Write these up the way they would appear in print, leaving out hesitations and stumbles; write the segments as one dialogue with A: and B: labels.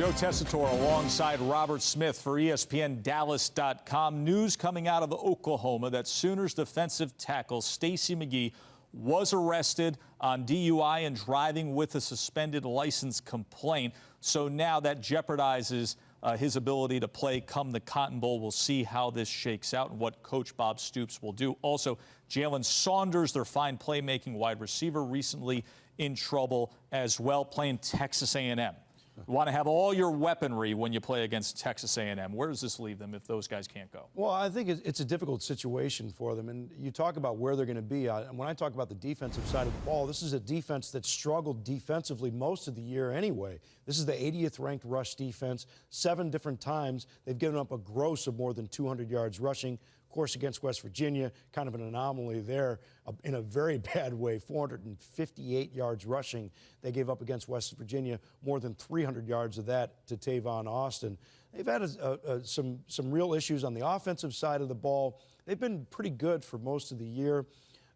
A: Joe Tessitore alongside Robert Smith for ESPN Dallas.com. News coming out of Oklahoma that Sooners defensive tackle Stacey McGee was arrested on DUI and driving with a suspended license complaint. So now that jeopardizes his ability to play come the Cotton Bowl. We'll see how this shakes out and what Coach Bob Stoops will do. Also, Jalen Saunders, their fine playmaking wide receiver, recently in trouble as well, playing Texas A&M. You want to have all your weaponry when you play against Texas A&M. Where does this leave them if those guys can't go?
B: Well, I think it's a difficult situation for them. And you talk about where they're going to be. When I talk about the defensive side of the ball, this is a defense that struggled defensively most of the year anyway. This is the 80th ranked rush defense. 7 different times they've given up a gross of more than 200 yards rushing. Of course, against West Virginia, kind of an anomaly there in a very bad way, 458 yards rushing. They gave up against West Virginia, more than 300 yards of that to Tavon Austin. They've had some real issues on the offensive side of the ball. They've been pretty good for most of the year,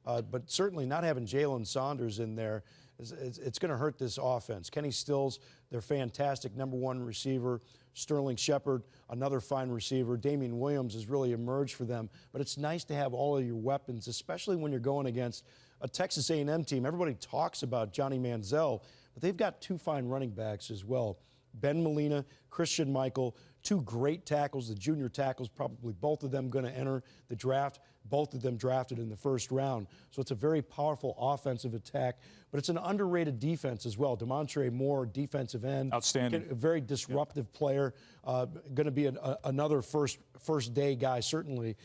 B: but certainly not having Jalen Saunders in there, it's going to hurt this offense. Kenny Stills, their fantastic #1 receiver. Sterling Shepard, another fine receiver. Damian Williams has really emerged for them. But it's nice to have all of your weapons, especially when you're going against a Texas A&M team. Everybody talks about Johnny Manziel, but they've got 2 fine running backs as well. Ben Molina, Christian Michael, 2 great tackles, the junior tackles, probably both of them going to enter the draft, both of them drafted in the first round. So it's a very powerful offensive attack, but it's an underrated defense as well. Demontre Moore, defensive end.
A: Outstanding.
B: A very disruptive player, going to be another first-day guy, certainly,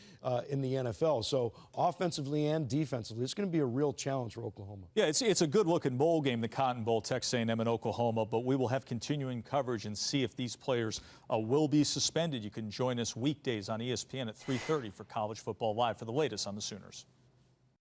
B: in the NFL. So offensively and defensively, it's going to be a real challenge for Oklahoma.
A: Yeah, it's a good-looking bowl game, the Cotton Bowl, Texas A&M and Oklahoma, but we will have continuing coverage and see if these players will be suspended. You can join us weekdays on ESPN at 3:30 for College Football Live for the latest on the Sooners.